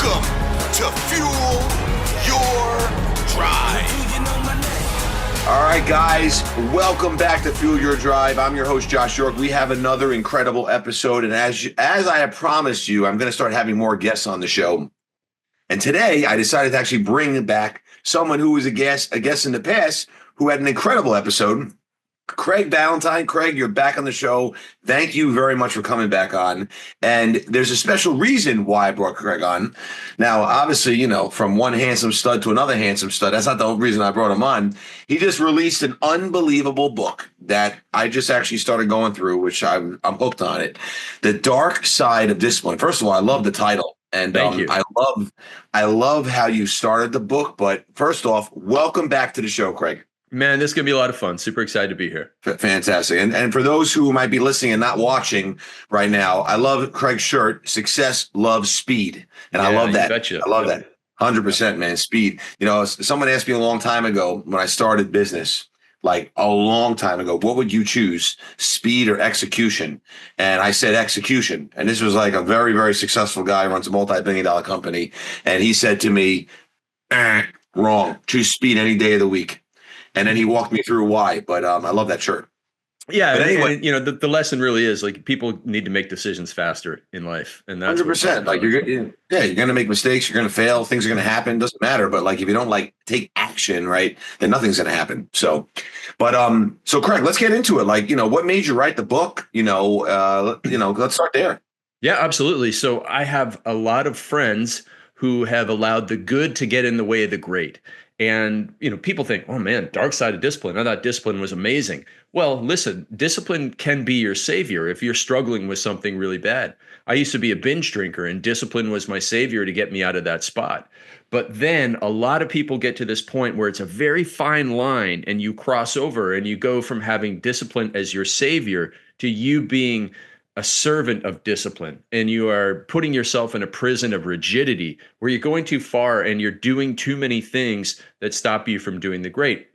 Welcome to Fuel Your Drive. All right, guys, welcome back to Fuel Your Drive. I'm your host, Josh York. We have another incredible episode, and as I have promised you, I'm going to start having more guests on the show. And today, I decided to actually bring back someone who was a guest in the past who had an incredible episode. Craig Ballantyne. Craig, you're back on the show. Thank you very much for coming back on. And there's a special reason why I brought Craig on. Now, obviously, you know, from one handsome stud to another handsome stud, that's not the reason I brought him on. He just released an unbelievable book that I just actually started going through, which I'm hooked on it. The Dark Side of Discipline. First of all, I love the title. And Thank you. I love how you started the book. But first off, welcome back to the show, Craig. Man, this is going to be a lot of fun. Super excited to be here. Fantastic. And for those who might be listening and not watching right now, I love Craig's shirt, Success Loves Speed. And I love that. I love that. 100%, man. Speed. You know, someone asked me a long time ago when I started business, like a long time ago, what would you choose, speed or execution? And I said execution. And this was like a very, very successful guy, runs a multi-billion-dollar company. And he said to me, wrong. Choose speed any day of the week. And then he walked me through why, but I love that shirt. Yeah, but anyway, and, you know, the lesson really is like people need to make decisions faster in life, and that's 100%. Like you're going to make mistakes, you're going to fail, things are going to happen, doesn't matter. But like if you don't like take action, right, then nothing's going to happen. So, but so Craig, let's get into it. Like, you know, what made you write the book? Let's start there. Yeah, absolutely. So I have a lot of friends who have allowed the good to get in the way of the great. And, you know, people think, oh, man, dark side of discipline. I thought discipline was amazing. Well, listen, discipline can be your savior if you're struggling with something really bad. I used to be a binge drinker, and discipline was my savior to get me out of that spot. But then a lot of people get to this point where it's a very fine line and you cross over and you go from having discipline as your savior to you being a servant of discipline, and you are putting yourself in a prison of rigidity where you're going too far and you're doing too many things that stop you from doing the great.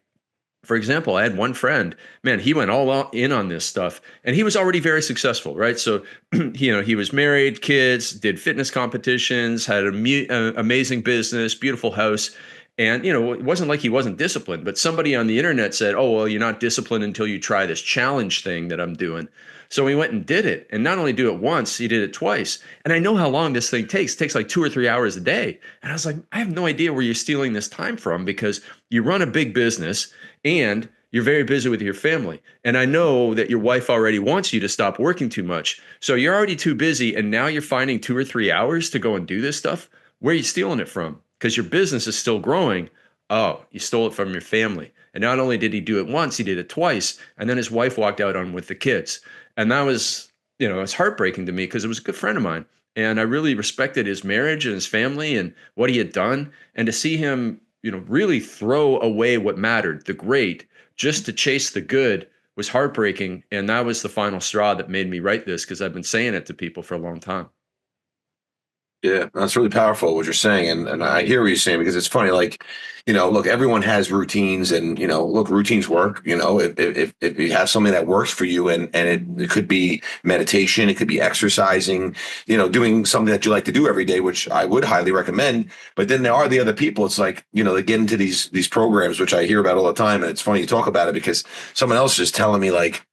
For example, I had one friend, man, he went all in on this stuff and he was already very successful, right? So, he was married, kids, did fitness competitions, had an amazing business, beautiful house. And, you know, it wasn't like he wasn't disciplined, but somebody on the internet said, oh, well, you're not disciplined until you try this challenge thing that I'm doing. So he went and did it, and not only do it once, he did it twice. And I know how long this thing takes. It takes like 2 or 3 hours a day. And I was like, I have no idea where you're stealing this time from, because you run a big business and you're very busy with your family. And I know that your wife already wants you to stop working too much. So you're already too busy, and now you're finding 2 or 3 hours to go and do this stuff. Where are you stealing it from? Because your business is still growing. Oh, you stole it from your family. And not only did he do it once, he did it twice. And then his wife walked out on with the kids. And that was, you know, it's heartbreaking to me because it was a good friend of mine. And I really respected his marriage and his family and what he had done. And to see him, you know, really throw away what mattered, the great, just to chase the good was heartbreaking. And that was the final straw that made me write this, because I've been saying it to people for a long time. Yeah, that's really powerful what you're saying. And I hear what you're saying, because it's funny, like, you know, look, everyone has routines, and, you know, look, routines work. You know, if you have something that works for you, and it could be meditation, it could be exercising, you know, doing something that you like to do every day, which I would highly recommend. But then there are the other people. It's like, you know, they get into these programs, which I hear about all the time. And it's funny you talk about it, because someone else is telling me, like,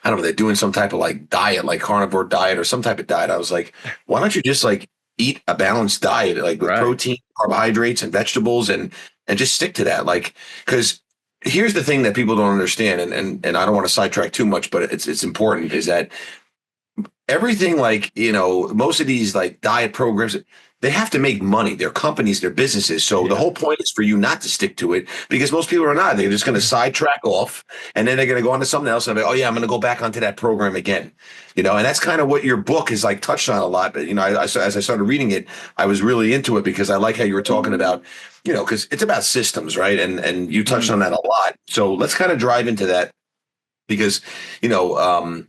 I don't know, they're doing some type of like diet, like carnivore diet or some type of diet. I was like, why don't you just like eat a balanced diet, like with protein, carbohydrates, and vegetables, and just stick to that? Like, because here's the thing that people don't understand, and I don't want to sidetrack too much, but it's important, is that everything, like, you know, most of these like diet programs, they have to make money. They're companies, they're businesses. So the whole point is for you not to stick to it, because most people are not. They're just going to sidetrack off, and then they're going to go on to something else. And they're like, oh yeah, I'm going to go back onto that program again. You know, and that's kind of what your book is like touched on a lot. But, you know, as I started reading it, I was really into it, because I like how you were talking about, you know, because it's about systems, right? And you touched on that a lot. So let's kind of drive into that, because, you know,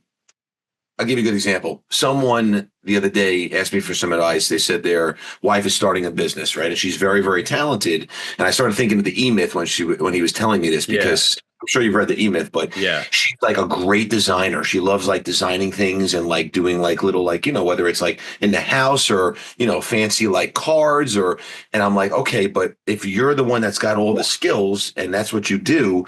I'll give you a good example. Someone the other day asked me for some advice. They said their wife is starting a business, right? And she's very, very talented. And I started thinking of the E-Myth when he was telling me this, because I'm sure you've read the E-Myth, but Yeah. she's like a great designer. She loves like designing things and like doing like little like, whether it's like in the house or, fancy like cards and I'm like, okay, but if you're the one that's got all the skills and that's what you do,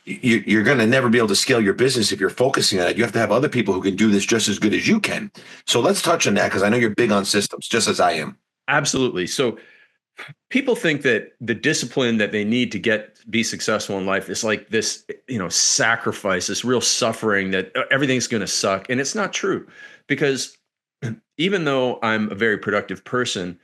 you're going to never be able to scale your business if you're focusing on it. You have to have other people who can do this just as good as you can. So let's touch on that because I know you're big on systems, just as I am. Absolutely. So people think that the discipline that they need to be successful in life is like this, sacrifice, this real suffering that everything's going to suck. And it's not true, because even though I'm a very productive person,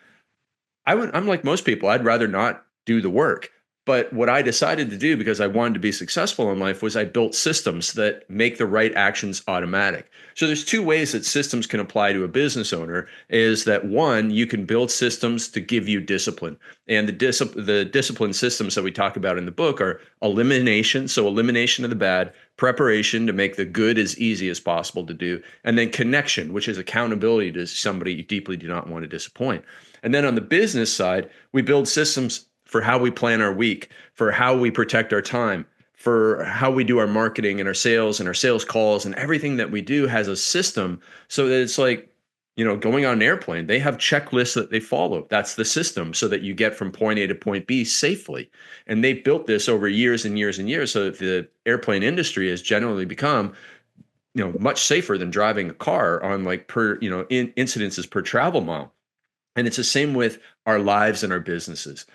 I'm like most people, I'd rather not do the work. But what I decided to do, because I wanted to be successful in life, was I built systems that make the right actions automatic. So there's two ways that systems can apply to a business owner. Is that one, you can build systems to give you discipline. And the discipline systems that we talk about in the book are elimination, so elimination of the bad, preparation to make the good as easy as possible to do, and then connection, which is accountability to somebody you deeply do not want to disappoint. And then on the business side, we build systems for how we plan our week, for how we protect our time, for how we do our marketing and our sales calls, and everything that we do has a system, so that it's like, going on an airplane, they have checklists that they follow. That's the system, so that you get from point A to point B safely. And they built this over years and years and years, so that the airplane industry has generally become, much safer than driving a car on like per, incidences per travel mile. And it's the same with our lives and our businesses.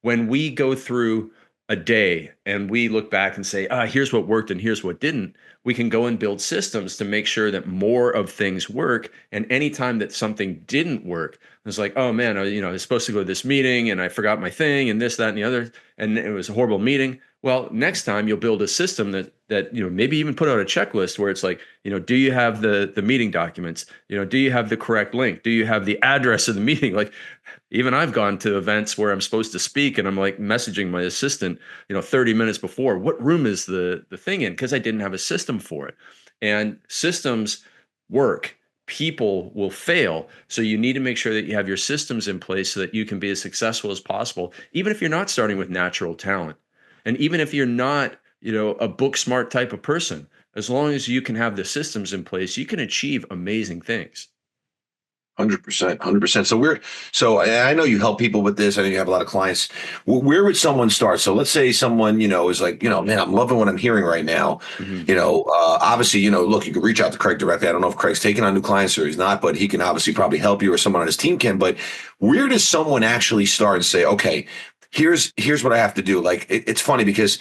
When we go through a day and we look back and say, here's what worked and here's what didn't, we can go and build systems to make sure that more of things work. And anytime that something didn't work, it's like, oh man, I was supposed to go to this meeting and I forgot my thing and this, that, and the other, and it was a horrible meeting. Well, next time you'll build a system that maybe even put out a checklist where it's like, do you have the meeting documents? Do you have the correct link? Do you have the address of the meeting? Like, even I've gone to events where I'm supposed to speak and I'm like messaging my assistant, 30 minutes before, what room is the thing in? Because I didn't have a system for it. And systems work. People will fail. So you need to make sure that you have your systems in place so that you can be as successful as possible, even if you're not starting with natural talent. And even if you're not, a book smart type of person, as long as you can have the systems in place, you can achieve amazing things. 100%, 100%. So I know you help people with this. I know you have a lot of clients. Where would someone start? So let's say someone, is like, man, I'm loving what I'm hearing right now. Mhm. Obviously, look, you can reach out to Craig directly. I don't know if Craig's taking on new clients or he's not, but he can obviously probably help you or someone on his team can. But where does someone actually start and say, okay, here's what I have to do? Like, it's funny because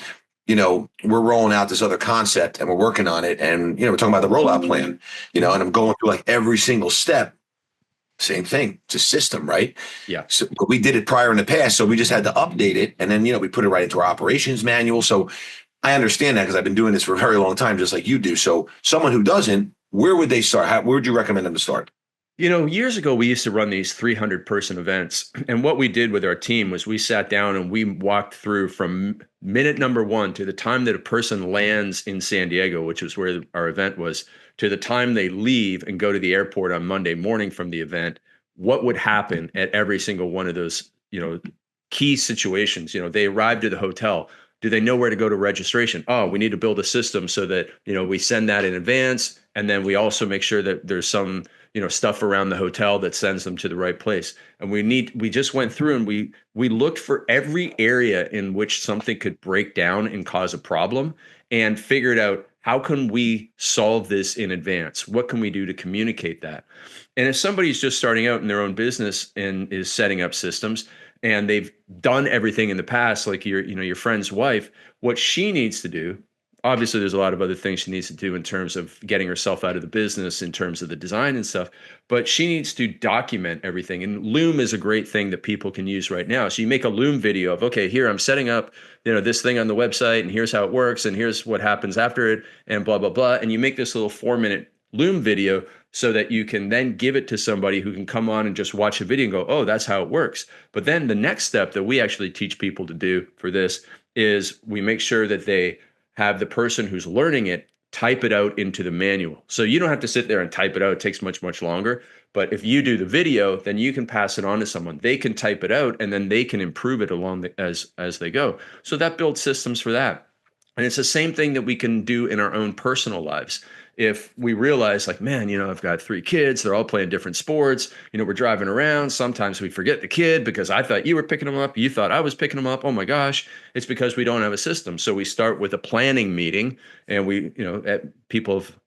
we're rolling out this other concept and we're working on it. And, we're talking about the rollout plan, and I'm going through like every single step. Same thing. It's a system, right? Yeah. So but we did it prior in the past, so we just had to update it, and then we put it right into our operations manual. So I understand that because I've been doing this for a very long time, just like you do. So someone who doesn't, where would they start? Where would you recommend them to start? Years ago, we used to run these 300-person events. And what we did with our team was we sat down and we walked through from minute number one to the time that a person lands in San Diego, which was where our event was, to the time they leave and go to the airport on Monday morning from the event, what would happen at every single one of those, key situations. They arrived at the hotel. Do they know where to go to registration? Oh, we need to build a system so that, we send that in advance. And then we also make sure that there's some stuff around the hotel that sends them to the right place. And we just went through and we looked for every area in which something could break down and cause a problem, and figured out, how can we solve this in advance? What can we do to communicate that? And if somebody's just starting out in their own business and is setting up systems, and they've done everything in the past, like your friend's wife, what she needs to do, obviously there's a lot of other things she needs to do in terms of getting herself out of the business, in terms of the design and stuff, but she needs to document everything. And Loom is a great thing that people can use right now. So you make a Loom video of, okay, here I'm setting up, this thing on the website, and here's how it works, and here's what happens after it, and blah, blah, blah. And you make this little 4-minute Loom video so that you can then give it to somebody who can come on and just watch a video and go, oh, that's how it works. But then the next step that we actually teach people to do for this is we make sure that they have the person who's learning it type it out into the manual. So you don't have to sit there and type it out. It takes much, much longer. But if you do the video, then you can pass it on to someone. They can type it out and then they can improve it along as they go. So that builds systems for that. And it's the same thing that we can do in our own personal lives. If we realize, like, man, I've got 3 kids, they're all playing different sports, we're driving around. Sometimes we forget the kid because I thought you were picking them up. You thought I was picking them up. Oh my gosh. It's because we don't have a system. So we start with a planning meeting, and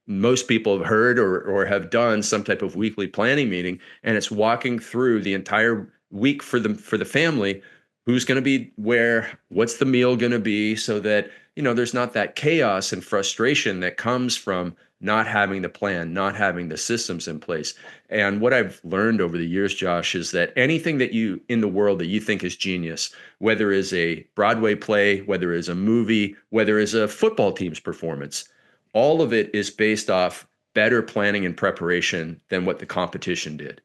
most people have heard or have done some type of weekly planning meeting. And it's walking through the entire week for the family. Who's going to be where? What's the meal going to be? So that there's not that chaos and frustration that comes from not having the plan, not having the systems in place. And what I've learned over the years, Josh, is that anything that you in the world that you think is genius, whether it's a Broadway play, whether it's a movie, whether it's a football team's performance, all of it is based off better planning and preparation than what the competition did.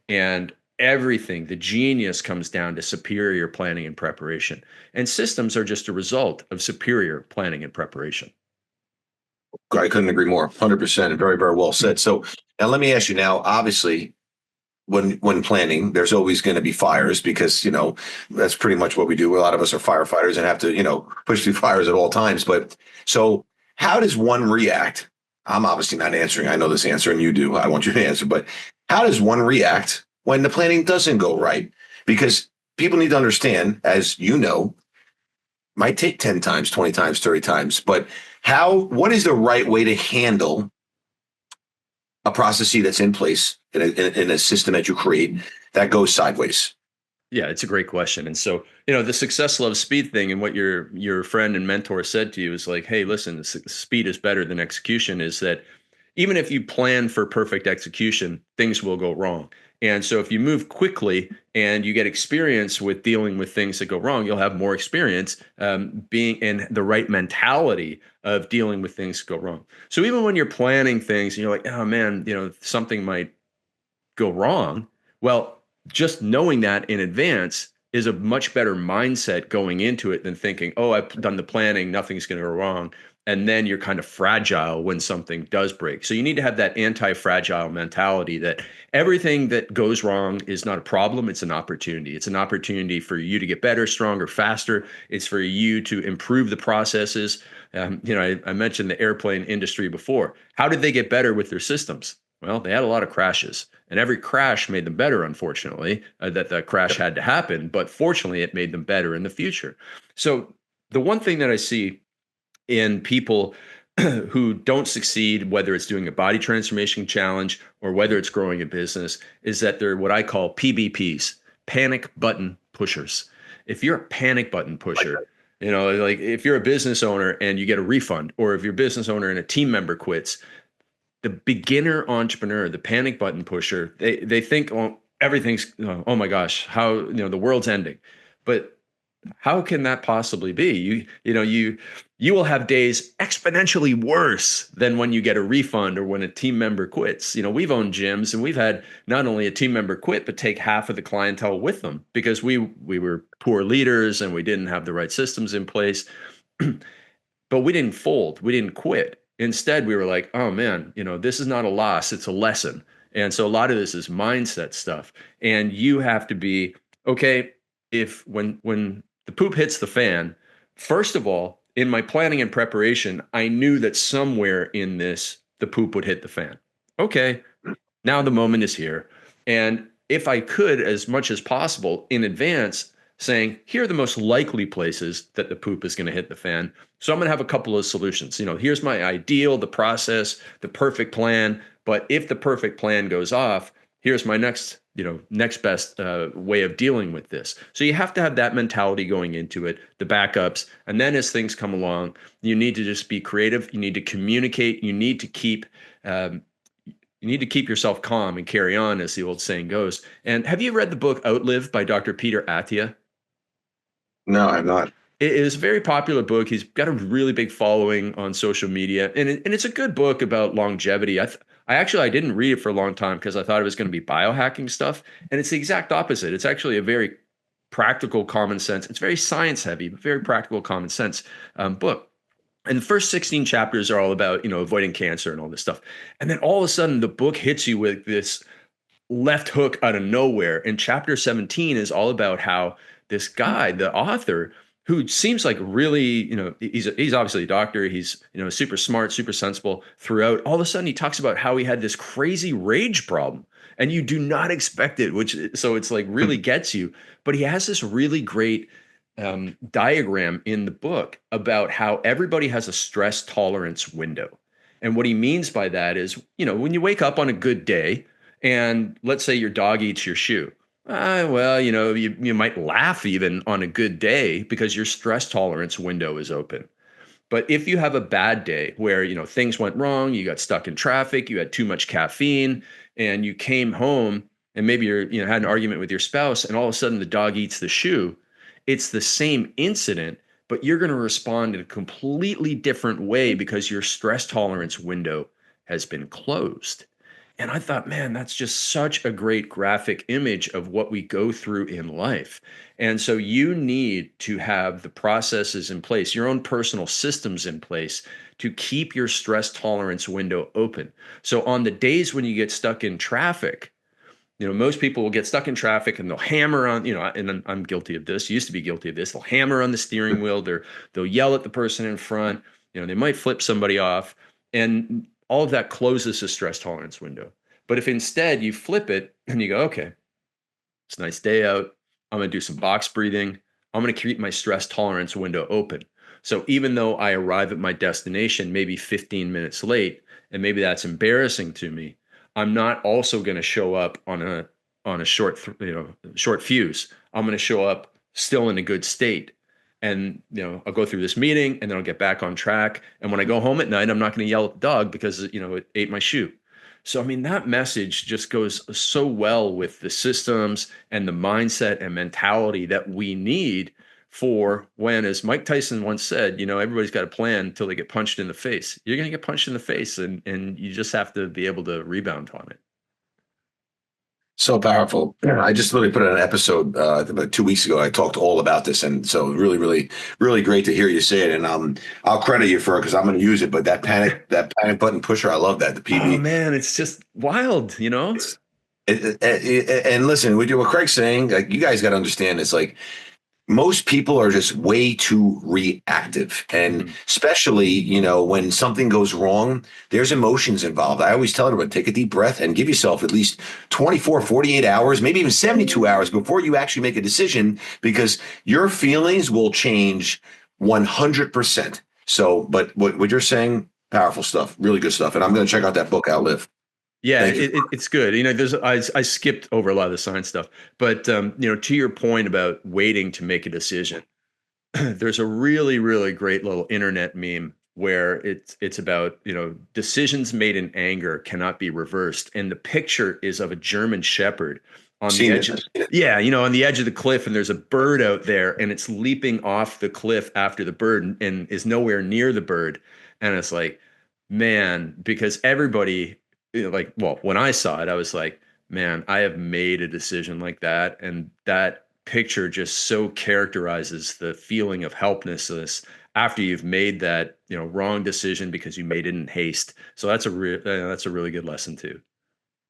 And everything, the genius comes down to superior planning and preparation. And systems are just a result of superior planning and preparation. I couldn't agree more. 100%. Very, very well said. So now let me ask you now, obviously, when planning, there's always going to be fires because, that's pretty much what we do. A lot of us are firefighters and have to, push through fires at all times. But so how does one react? I'm obviously not answering. I know this answer and you do. I want you to answer. But how does one react when the planning doesn't go right? Because people need to understand, as you know, might take 10 times, 20 times, 30 times. But what is the right way to handle a process that's in place in a system that you create that goes sideways? Yeah, it's a great question. And so, the success loves speed thing, and what your friend and mentor said to you is like, hey, listen, speed is better than execution, is that even if you plan for perfect execution, things will go wrong. And so if you move quickly and you get experience with dealing with things that go wrong, you'll have more experience being in the right mentality of dealing with things that go wrong. So even when you're planning things and you're like, oh man, something might go wrong. Well, just knowing that in advance is a much better mindset going into it than thinking, oh, I've done the planning, nothing's going to go wrong. And then you're kind of fragile when something does break. So you need to have that anti-fragile mentality that everything that goes wrong is not a problem. It's an opportunity. It's an opportunity for you to get better, stronger, faster. It's for you to improve the processes. I mentioned the airplane industry before. How did they get better with their systems? Well, they had a lot of crashes, and every crash made them better, unfortunately, that the crash had to happen. But fortunately, it made them better in the future. So the one thing that I see in people who don't succeed, whether it's doing a body transformation challenge or whether it's growing a business, is that they're what I call PBPs, panic button pushers. If you're a panic button pusher, like if you're a business owner and you get a refund, or if you're a business owner and a team member quits, the beginner entrepreneur, the panic button pusher, they think, oh, everything's, oh my gosh, how, the world's ending. But how can that possibly be? You will have days exponentially worse than when you get a refund or when a team member quits. We've owned gyms and we've had not only a team member quit, but take half of the clientele with them because we were poor leaders and we didn't have the right systems in place. But we didn't fold. We didn't quit. Instead, we were like, oh man, this is not a loss, it's a lesson. And so a lot of this is mindset stuff. And you have to be, okay, if when the poop hits the fan, first of all, in my planning and preparation, I knew that somewhere in this, the poop would hit the fan. Okay, now the moment is here. And if I could, as much as possible in advance, saying, here are the most likely places that the poop is going to hit the fan. So I'm going to have a couple of solutions. Here's my ideal, the process, the perfect plan. But if the perfect plan goes off, here's my next best way of dealing with this. So you have to have that mentality going into it, the backups. And then as things come along, you need to just be creative. You need to communicate. You need to keep yourself calm and carry on, as the old saying goes. And have you read the book Outlive by Dr. Peter Attia? No, I'm not. It is a very popular book. He's got a really big following on social media, and it's a good book about longevity. I didn't read it for a long time because I thought it was going to be biohacking stuff, and it's the exact opposite. It's actually a very practical, common sense. It's very science heavy, but very practical, common sense book. And the first 16 chapters are all about avoiding cancer and all this stuff, and then all of a sudden the book hits you with this left hook out of nowhere. And chapter 17 is all about how this guy, the author, who seems like really, he's obviously a doctor. He's, super smart, super sensible throughout. All of a sudden, he talks about how he had this crazy rage problem, and you do not expect it, so it's like really gets you. But he has this really great diagram in the book about how everybody has a stress tolerance window. And what he means by that is, when you wake up on a good day, and let's say your dog eats your shoe. Well, you might laugh even on a good day because your stress tolerance window is open. But if you have a bad day where, things went wrong, you got stuck in traffic, you had too much caffeine, and you came home and maybe had an argument with your spouse, and all of a sudden the dog eats the shoe, it's the same incident, but you're going to respond in a completely different way because your stress tolerance window has been closed. And I thought, man, that's just such a great graphic image of what we go through in life. And so you need to have the processes in place, your own personal systems in place to keep your stress tolerance window open. So on the days when you get stuck in traffic, most people will get stuck in traffic and they'll hammer on, and I'm guilty of this, used to be guilty of this. They'll hammer on the steering wheel, they'll yell at the person in front, they might flip somebody off. And all of that closes the stress tolerance window. But if instead you flip it and you go, okay, it's a nice day out, I'm going to do some box breathing. I'm going to keep my stress tolerance window open. So even though I arrive at my destination maybe 15 minutes late, and maybe that's embarrassing to me, I'm not also going to show up on a short fuse. I'm going to show up still in a good state. And I'll go through this meeting and then I'll get back on track. And when I go home at night, I'm not going to yell at the dog because it ate my shoe. So I mean, that message just goes so well with the systems and the mindset and mentality that we need for when, as Mike Tyson once said, everybody's got a plan until they get punched in the face. You're going to get punched in the face, and you just have to be able to rebound on it. So powerful. I just literally put in an episode about 2 weeks ago. I talked all about this, and so really, really, really great to hear you say it. And I'll credit you for it because I'm going to use it. But that panic button pusher, I love that. The PB. Oh man, it's just wild, And listen, what Craig's saying, like, you guys got to understand, it's like most people are just way too reactive. And especially, when something goes wrong, there's emotions involved. I always tell everyone, take a deep breath and give yourself at least 24, 48 hours, maybe even 72 hours before you actually make a decision, because your feelings will change 100%. So, but what you're saying, powerful stuff, really good stuff. And I'm going to check out that book, Outlive. Yeah, it's good. I skipped over a lot of the science stuff, but to your point about waiting to make a decision, there's a really, really great little internet meme where it's about, decisions made in anger cannot be reversed, and the picture is of a German Shepherd on the edge. On the edge of the cliff, and there's a bird out there, and it's leaping off the cliff after the bird, and is nowhere near the bird, and it's like, man, because everybody. When I saw it, I was like, man, I have made a decision like that. And that picture just so characterizes the feeling of helplessness after you've made that, wrong decision because you made it in haste. So that's a really good lesson too.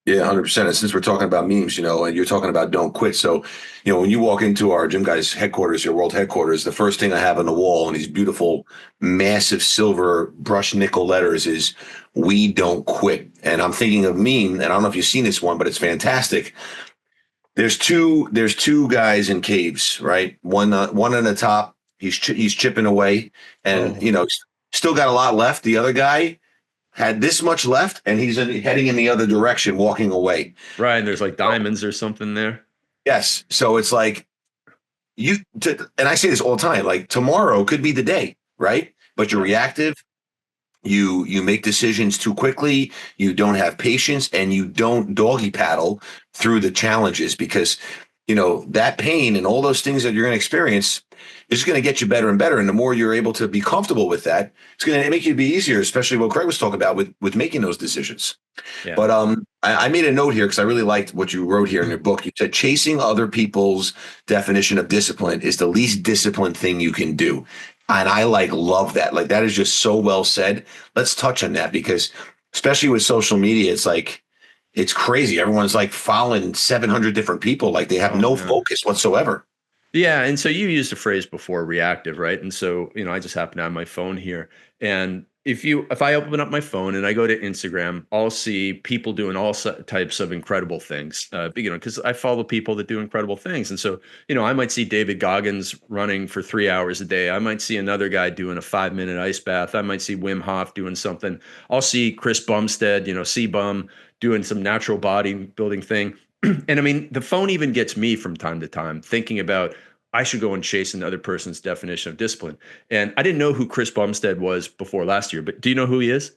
Yeah, 100%. And since we're talking about memes, and you're talking about don't quit. So, when you walk into our GYMGUYZ headquarters, your world headquarters, the first thing I have on the wall in these beautiful, massive silver brushed nickel letters is "We don't quit." And I'm thinking of meme, and I don't know if you've seen this one, but it's fantastic. There's two guys in caves, right? One on the top, he's chipping away, and still got a lot left. The other guy had this much left, and he's heading in the other direction, walking away. Right, and there's like diamonds or something there. Yes, so it's like and I say this all the time, like tomorrow could be the day, right? But you're reactive. You make decisions too quickly. You don't have patience, and you don't doggy paddle through the challenges, because that pain and all those things that you're going to experience is going to get you better and better. And the more you're able to be comfortable with that, it's going to make you be easier, especially what Craig was talking about with making those decisions. Yeah. But I made a note here because I really liked what you wrote here in your book. You said chasing other people's definition of discipline is the least disciplined thing you can do. And I love that. Like, that is just so well said. Let's touch on that, because especially with social media, it's like, it's crazy. Everyone's like following 700 different people. Like, they have no focus whatsoever. Yeah, and so you used a phrase before, reactive, right? And so, I just happen to have my phone here. And if I open up my phone and I go to Instagram, I'll see people doing all types of incredible things. Because I follow people that do incredible things. And so, I might see David Goggins running for 3 hours a day. I might see another guy doing a 5-minute ice bath. I might see Wim Hof doing something. I'll see Chris Bumstead, C-Bum, doing some natural bodybuilding thing. And I mean, the phone even gets me from time to time thinking about I should go and chase another person's definition of discipline. And I didn't know who Chris Bumstead was before last year, but do you know who he is?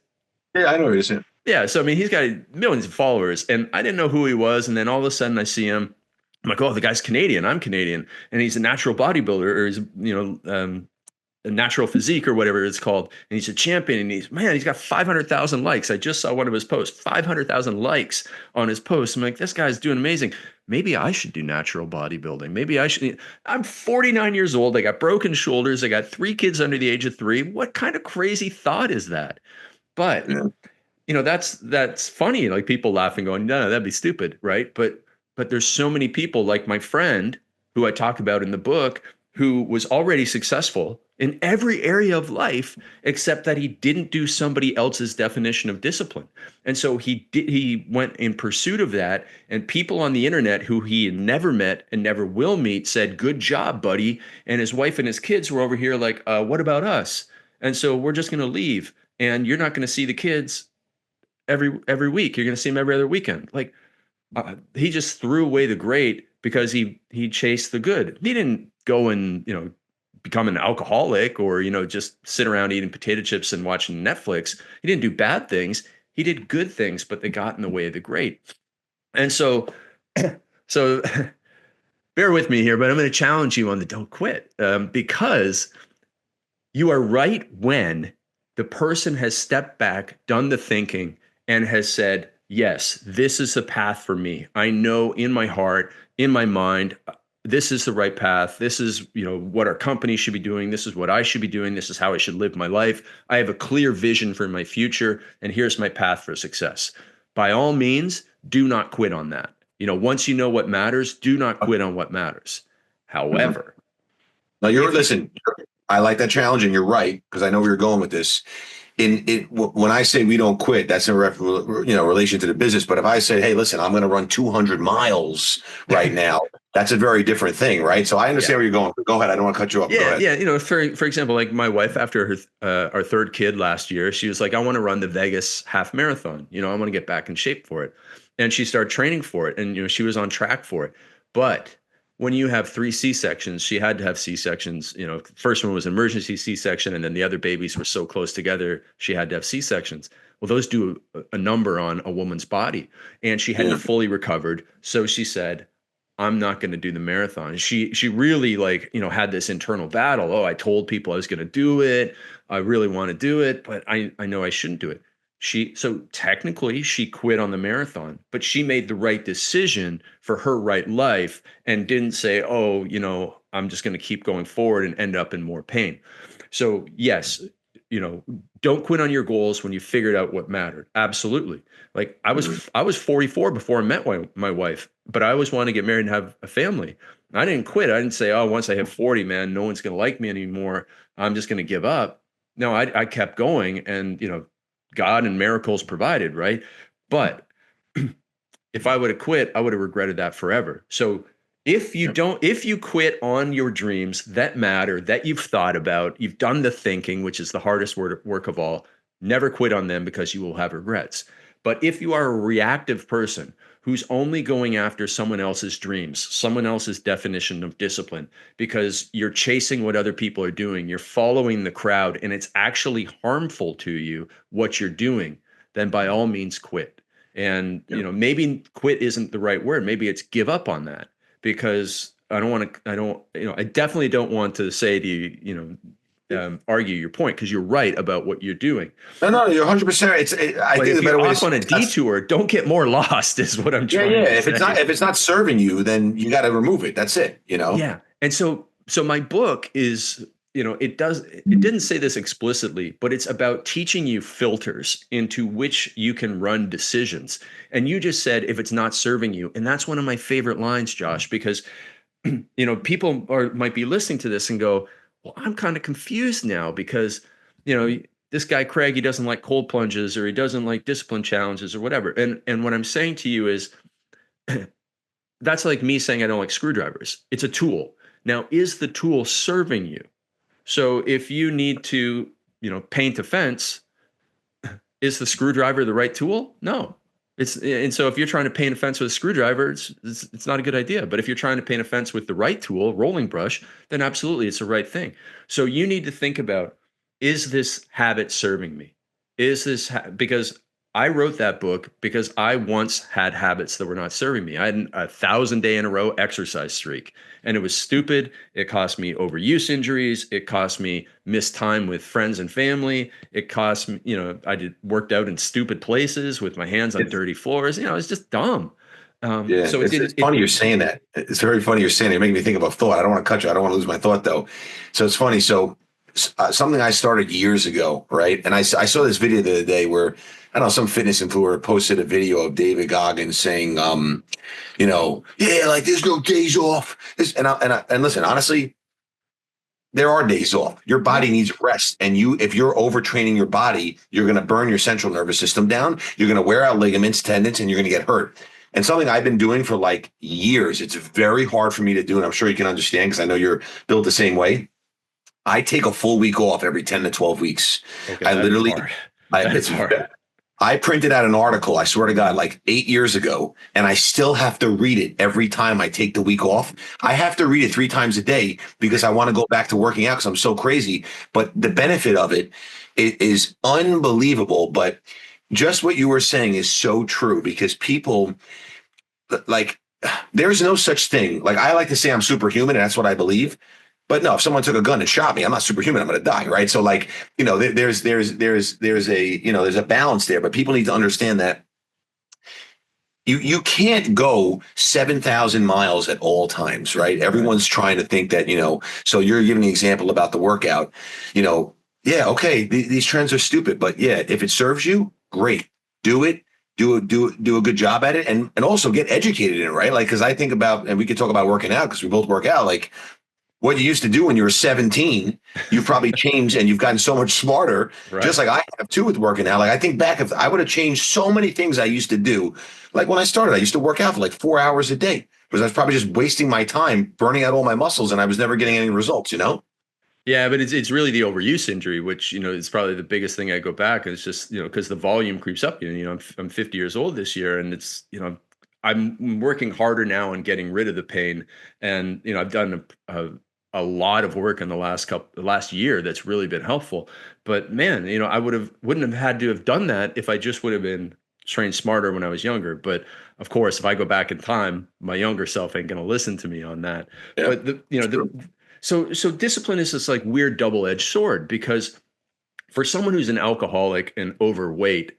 Yeah, I know what you're saying. Yeah. So, I mean, he's got millions of followers, and I didn't know who he was. And then all of a sudden I see him. I'm like, oh, the guy's Canadian. I'm Canadian. And he's a natural bodybuilder, or he's, a natural physique or whatever it's called. And he's a champion, and he's got 500,000 likes. I just saw one of his posts, 500,000 likes on his post. I'm like, this guy's doing amazing. Maybe I should do natural bodybuilding. Maybe I should. I'm 49 years old. I got broken shoulders. I got 3 kids under the age of 3. What kind of crazy thought is that? But Yeah. that's funny. Like people laughing, going, no, that'd be stupid, right? But there's so many people like my friend who I talk about in the book who was already successful in every area of life except that he didn't do somebody else's definition of discipline. And so he went in pursuit of that, and people on the internet who he had never met and never will meet said, good job, buddy. And his wife and his kids were over here like, what about us? And so we're just going to leave, and you're not going to see the kids every week. You're going to see him every other weekend. Like he just threw away the great because he chased the good. He didn't go and become an alcoholic or just sit around eating potato chips and watching Netflix. He didn't do bad things. He did good things, but they got in the way of the great. And so so bear with me here, but I'm going to challenge you on the don't quit, because you are right when the person has stepped back, done the thinking, and has said, yes, this is the path for me. I know in my heart, in my mind, this is the right path. This is, what our company should be doing. This is what I should be doing. This is how I should live my life. I have a clear vision for my future, and here's my path for success. By all means, do not quit on that. Once you know what matters, do not quit on what matters. Mhm. However, Now if you, listen, I like that challenge, and you're right, because I know where you're going with this. When I say we don't quit, that's in relation to the business. But if I say, hey, listen, I'm going to run 200 miles right now, that's a very different thing, right? So I yeah. understand where you're going. Go ahead. I don't want to cut you off. Go Yeah, ahead. yeah. For example, like my wife, after our third kid last year, she was like, "I want to run the Vegas half marathon. I want to get back in shape for it." And she started training for it, and she was on track for it. But when you have 3 C-sections, she had to have C-sections. First one was emergency C-section, and then the other babies were so close together, she had to have C-sections. Well, those do a number on a woman's body, and she hadn't Yeah. fully recovered. So she said, I'm not going to do the marathon. She really had this internal battle. Oh, I told people I was going to do it. I really want to do it, but I know I shouldn't do it. So technically she quit on the marathon, but she made the right decision for her right life and didn't say, "Oh, I'm just going to keep going forward and end up in more pain." So, yes, you know, don't quit on your goals when you figured out what mattered. Absolutely. Like Mhm. I was 44 before I met my wife, but I always wanted to get married and have a family. I didn't quit. I didn't say, oh, once I hit 40, man, no one's going to like me anymore. I'm just going to give up. No, I kept going, and, God and miracles provided, right? But if I would have quit, I would have regretted that forever. So Yeah. if you quit on your dreams that matter, that you've thought about, you've done the thinking, which is the hardest work of all, never quit on them because you will have regrets. But if you are a reactive person who's only going after someone else's dreams, someone else's definition of discipline, because you're chasing what other people are doing, you're following the crowd, and it's actually harmful to you what you're doing, then by all means quit. And, Yeah. maybe quit isn't the right word. Maybe it's give up on that, because I definitely don't want to say to you, argue your point, because you're right about what you're doing. No, no, you're 100%. I But think if the better you're way to off say on a it's not. detour, don't get more lost, is what I'm Yeah, yeah. trying to say. If it's not serving you, then you got to remove it. That's it. Yeah. And so my book is, it didn't say this explicitly, but it's about teaching you filters into which you can run decisions. And you just said if it's not serving you. And that's one of my favorite lines, Josh, because people might be listening to this and go, well, I'm kind of confused now because, this guy Craig, he doesn't like cold plunges or he doesn't like discipline challenges or whatever. And what I'm saying to you is that's like me saying I don't like screwdrivers. It's a tool. Now, is the tool serving you? So if you need to, paint a fence, is the screwdriver the right tool? No. And so if you're trying to paint a fence with a screwdriver, it's not a good idea. But if you're trying to paint a fence with the right tool, rolling brush, then absolutely it's the right thing. So you need to think about, is this habit serving me? Because I wrote that book because I once had habits that were not serving me. I had a 1,000 day in a row exercise streak, and it was stupid. It cost me overuse injuries. It cost me missed time with friends and family. It cost me, worked out in stupid places with my hands on It's, dirty floors. It's just dumb. yeah, So it it's didn't. funny you're saying that. It's very funny you're saying it. You're making me think of a thought. I don't want to cut you. I don't want to lose my thought though. So it's funny. So something I started years ago, right? And I saw this video the other day where I don't know, some fitness influencer posted a video of David Goggins saying, yeah, like there's no days off. And listen, honestly, there are days off. Your Yeah. body needs rest. And if you're overtraining your body, you're going to burn your central nervous system down. You're going to wear out ligaments, tendons, and you're going to get hurt. And something I've been doing for like years, it's very hard for me to do. And I'm sure you can understand because I know you're built the same way. I take a full week off every 10 to 12 weeks. Okay, I that is literally, hard. I, That is it's hard. I printed out an article, I swear to God, like 8 years ago, and I still have to read it every time I take the week off. I have to read it 3 times a day because I want to go back to working out because I'm so crazy. But the benefit of it is unbelievable. But just what you were saying is so true because people like there's no such thing. Like I like to say I'm superhuman, and that's what I believe. But no, if someone took a gun and shot me, I'm not superhuman. I'm going to die, right? So, like, there's a balance there. But people need to understand that you can't go 7,000 miles at all times, right? Right. Everyone's trying to think that So you're giving the example about the workout. Yeah, okay, these trends are stupid, but yeah, if it serves you, great, do it. Do a good job at it, and also get educated in it, right? Like, because I think about, and we could talk about working out because we both work out, like what you used to do when you were 17, you've probably changed and you've gotten so much smarter, just Right. like I have too with working out. Like I think back, if I would have changed so many things I used to do, like when I started, I used to work out for like 4 hours a day because I was probably just wasting my time, burning out all my muscles, and I was never getting any results. Yeah, but it's really the overuse injury, which is probably the biggest thing I go back. It's just because the volume creeps up. I'm 50 years old this year, and it's I'm working harder now on getting rid of the pain, and I've done a lot of work in the last year that's really been helpful. But man, I wouldn't have had to have done that if I just would have been trained smarter when I was younger. But of course, if I go back in time, my younger self ain't going to listen to me on that. Yeah, But so discipline is this like weird double-edged sword because for someone who's an alcoholic and overweight,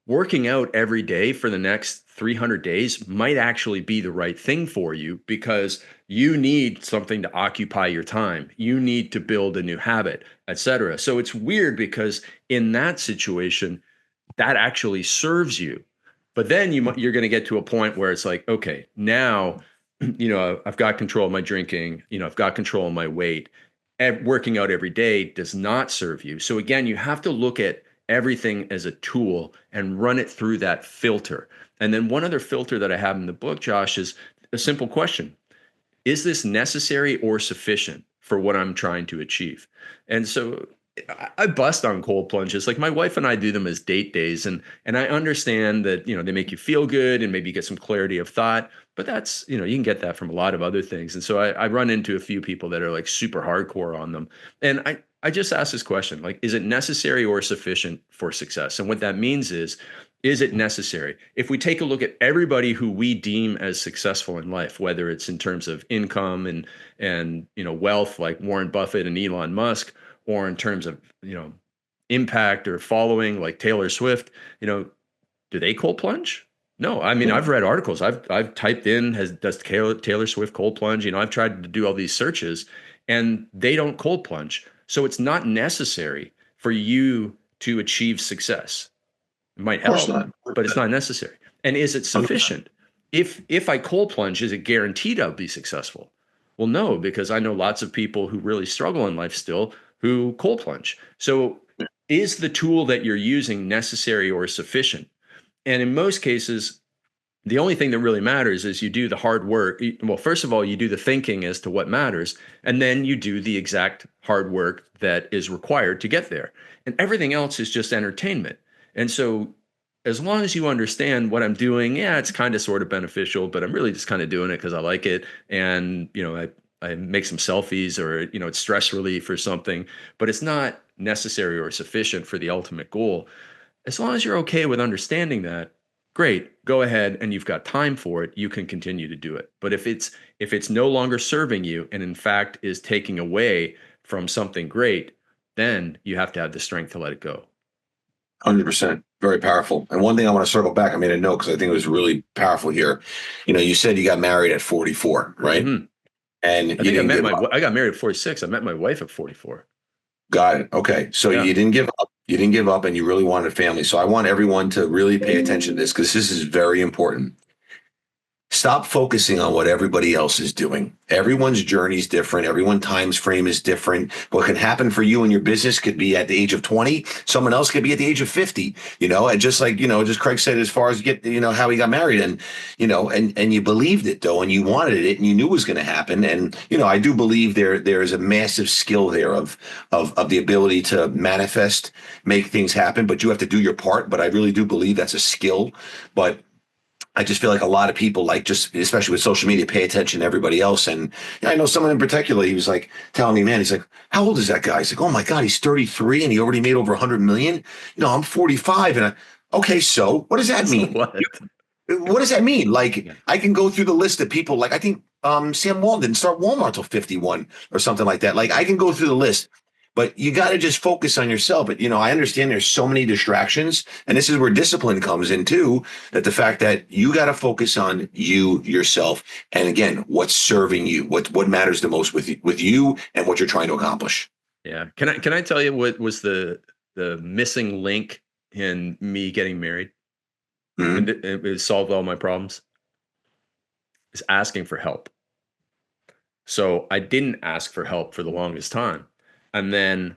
working out every day for the next 300 days might actually be the right thing for you because you need something to occupy your time. You need to build a new habit, etc. So it's weird because in that situation, that actually serves you. But then you're going to get to a point where it's like, okay, now, I've got control of my drinking, I've got control of my weight. Working out every day does not serve you. So again, you have to look at everything as a tool and run it through that filter. And then one other filter that I have in the book, Josh, is a simple question. Is this necessary or sufficient for what I'm trying to achieve? And so I bust on cold plunges. Like my wife and I do them as date days, and I understand that they make you feel good and maybe get some clarity of thought. But that's you can get that from a lot of other things. And so I run into a few people that are like super hardcore on them, and I just ask this question: like, is it necessary or sufficient for success? And what that means is it necessary? If we take a look at everybody who we deem as successful in life, whether it's in terms of income and wealth, like Warren Buffett and Elon Musk, or in terms of impact or following, like Taylor Swift, do they cold plunge? No, I mean I've read articles. I've typed in does Taylor Swift cold plunge? I've tried to do all these searches, and they don't cold plunge. So it's not necessary for you to achieve success. It might of course help, not. but it's not necessary. And is it sufficient? If I cold plunge, is it guaranteed I'll be successful? Well, no, because I know lots of people who really struggle in life still who cold plunge. So is the tool that you're using necessary or sufficient? And in most cases, the only thing that really matters is you do the hard work. Well, first of all, you do the thinking as to what matters, and then you do the exact hard work that is required to get there. And everything else is just entertainment. And so, as long as you understand what I'm doing, yeah, it's kind of sort of beneficial, but I'm really just kind of doing it because I like it. And, I make some selfies, or, it's stress relief or something, but it's not necessary or sufficient for the ultimate goal. As long as you're okay with understanding that, great, go ahead, and you've got time for it, you can continue to do it. But if it's no longer serving you, and in fact is taking away from something great, then you have to have the strength to let it go. 100%. Very powerful. And one thing I want to circle back, I made a note because I think it was really powerful here. You said you got married at 44, right? Mhm. And I you think didn't give up. I got married at 46. I met my wife at 44. Got it. Okay. So Yeah. you didn't give up. You didn't give up and you really wanted a family. So I want everyone to really pay attention to this because this is very important. Stop focusing on what everybody else is doing. Everyone's journey is different. Everyone's time's frame is different. What can happen for you in your business could be at the age of 20. Someone else could be at the age of 50, and just like, just Craig said, as far as how he got married and you believed it though, and you wanted it and you knew it was going to happen. And, I do believe there is a massive skill there of the ability to manifest, make things happen, but you have to do your part. But I really do believe that's a skill. But I just feel like a lot of people, like, just especially with social media, pay attention to everybody else. And I know someone in particular, he was like telling me, man, he's like, how old is that guy? He's like, oh my God, he's 33 and he already made over 100 million. I'm 45. And okay, so what does that mean? What? What does that mean? Like, Yeah. I can go through the list of people, like I think Sam Walton didn't start Walmart till 51 or something like that. Like, I can go through the list. But you got to just focus on yourself. But, I understand there's so many distractions. And this is where discipline comes in too, that the fact that you got to focus on you, yourself. And again, what's serving you, what matters the most with you and what you're trying to accomplish. Yeah. Can I tell you what was the missing link in me getting married? And Mhm. it solved all my problems? Is asking for help. So I didn't ask for help for the longest time. And then,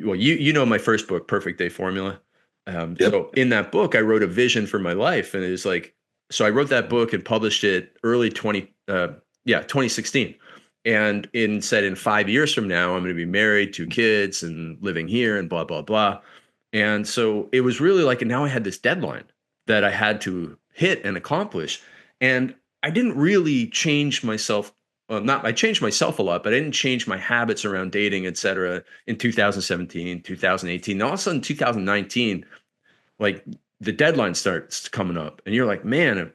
well, you know my first book, Perfect Day Formula. Yep. So in that book, I wrote a vision for my life, and it was like, so I wrote that book and published it early 2016, and said in 5 years from now I'm going to be married, 2 kids, and living here, and blah blah blah. And so it was really like, and now I had this deadline that I had to hit and accomplish, and I didn't really change myself. Well, not I changed myself a lot, but I didn't change my habits around dating, et cetera, in 2017, 2018. All of a sudden, 2019, like, the deadline starts coming up, and you're like, man,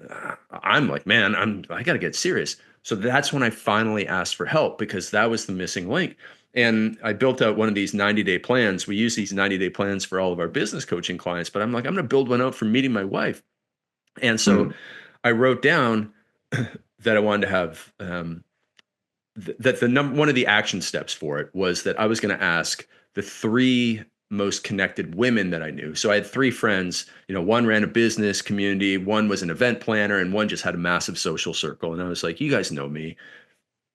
I'm like, man, I got to get serious. So that's when I finally asked for help, because that was the missing link. And I built out one of these 90-day plans. We use these 90-day plans for all of our business coaching clients, but I'm like, I'm going to build one out for meeting my wife. And so Mhm. I wrote down that I wanted to have that one of the action steps for it was that I was going to ask the three most connected women that I knew. So I had three friends, one ran a business community, one was an event planner, and one just had a massive social circle. And I was like, you guys know me.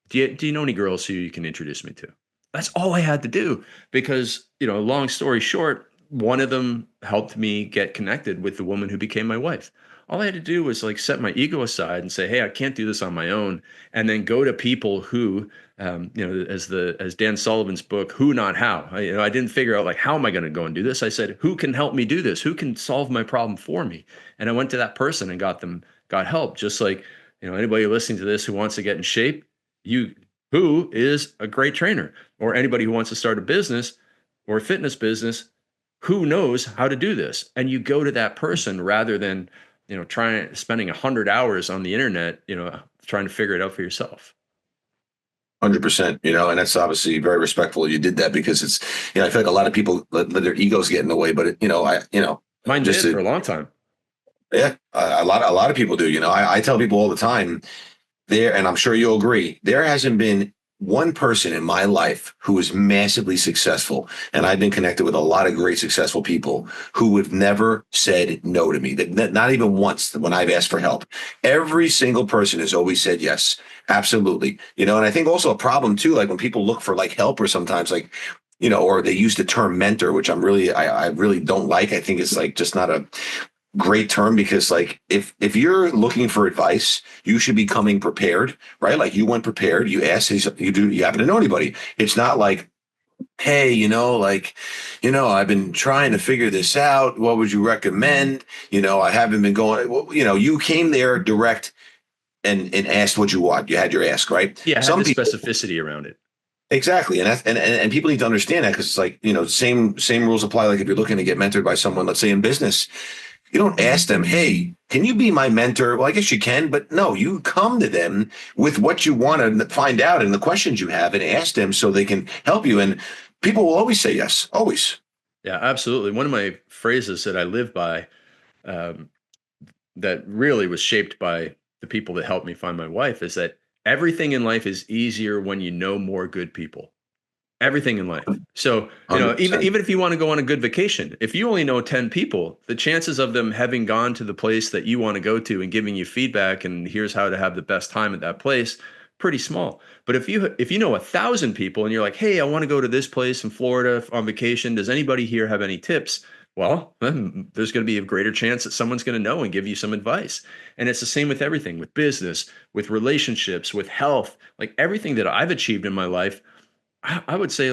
Do you know any girls who you can introduce me to? That's all I had to do, because, long story short, one of them helped me get connected with the woman who became my wife. All I had to do was, like, set my ego aside and say, hey, I can't do this on my own. And then go to people who, as Dan Sullivan's book, Who Not How. I didn't figure out, like, how am I going to go and do this? I said, who can help me do this? Who can solve my problem for me? And I went to that person and got help. Just like, anybody listening to this who wants to get in shape, who is a great trainer, or anybody who wants to start a business or a fitness business, who knows how to do this? And you go to that person rather than, spending 100 hours on the internet, trying to figure it out for yourself. 100%, and that's obviously very respectful. You did that because it's, I feel like a lot of people let their egos get in the way, but Mine just did to, for a long time. yeah, a lot of people do. I tell people all the time there, and I'm sure you'll agree, there hasn't been one person in my life who is massively successful, and I've been connected with a lot of great successful people who have never said no to me, that not even once when I've asked for help. Every single person has always said yes, absolutely. And I think also a problem too, like when people look for like help or sometimes like, or they use the term mentor, which I really don't like. I think it's like just not a great term, because like if you're looking for advice, you should be coming prepared, right? Like you went prepared, you asked, you happen to know anybody? It's not like, hey, I've been trying to figure this out. What would you recommend? I haven't been going, you came there direct and asked what you want. You had your ask, right? Yeah, have the specificity around it. Exactly. And people need to understand that, because it's like, same rules apply. Like if you're looking to get mentored by someone, let's say in business, you don't ask them, hey, can you be my mentor? Well, I guess you can, but no, you come to them with what you want to find out and the questions you have and ask them so they can help you. And people will always say yes, always. Yeah, absolutely. One of my phrases that I live by, that really was shaped by the people that helped me find my wife, is that everything in life is easier when you know more good people. Everything in life. So, 100%. even if you want to go on a good vacation, if you only know 10 people, the chances of them having gone to the place that you want to go to and giving you feedback and here's how to have the best time at that place, pretty small. But if you know 1,000 people and you're like, hey, I want to go to this place in Florida on vacation, does anybody here have any tips? Well, then there's going to be a greater chance that someone's going to know and give you some advice. And it's the same with everything, with business, with relationships, with health, like everything that I've achieved in my life. I would say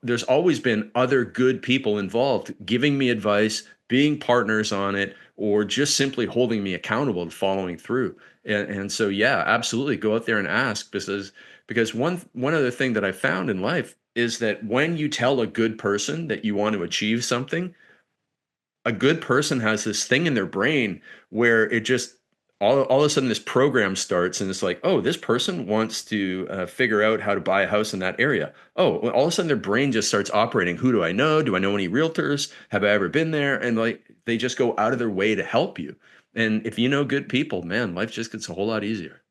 there's always been other good people involved giving me advice, being partners on it, or just simply holding me accountable and following through. And so, yeah, absolutely go out there and ask, because one other thing that I found in life is that when you tell a good person that you want to achieve something, a good person has this thing in their brain where it just all of a sudden this program starts and it's like, oh, this person wants to figure out how to buy a house in that area. Oh, well, all of a sudden their brain just starts operating. Who do I know? Do I know any realtors? Have I ever been there? And like they just go out of their way to help you. And if you know good people, man, life just gets a whole lot easier.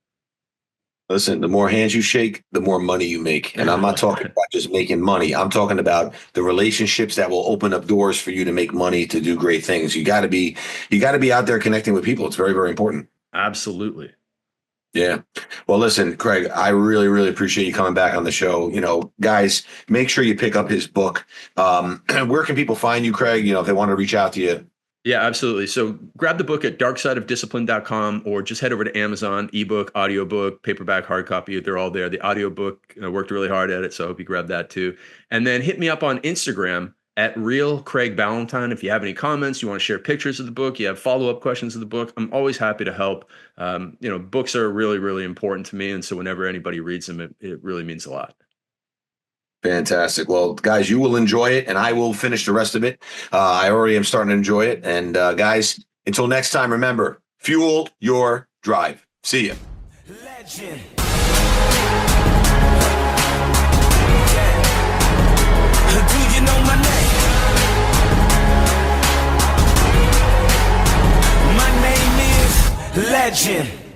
Listen, the more hands you shake, the more money you make. And I'm not talking about just making money. I'm talking about the relationships that will open up doors for you to make money, to do great things. You got to be out there connecting with people. It's very, very important. Absolutely. Yeah. Well, listen, Craig, I really, really appreciate you coming back on the show. Guys, make sure you pick up his book. Where can people find you, Craig? If they want to reach out to you. Yeah, absolutely. So grab the book at darksideofdiscipline.com or just head over to Amazon, ebook, audiobook, paperback, hard copy. They're all there. The audiobook, I worked really hard at it, so I hope you grab that too. And then hit me up on Instagram at Real Craig Ballantyne. If you have any comments, you want to share pictures of the book, you have follow-up questions of the book, I'm always happy to help. Books are really, really important to me. And so whenever anybody reads them, it really means a lot. Fantastic. Well, guys, you will enjoy it, and I will finish the rest of it. I already am starting to enjoy it. And guys, until next time, remember, fuel your drive. See ya. Legend. Do you know my name? My name is Legend.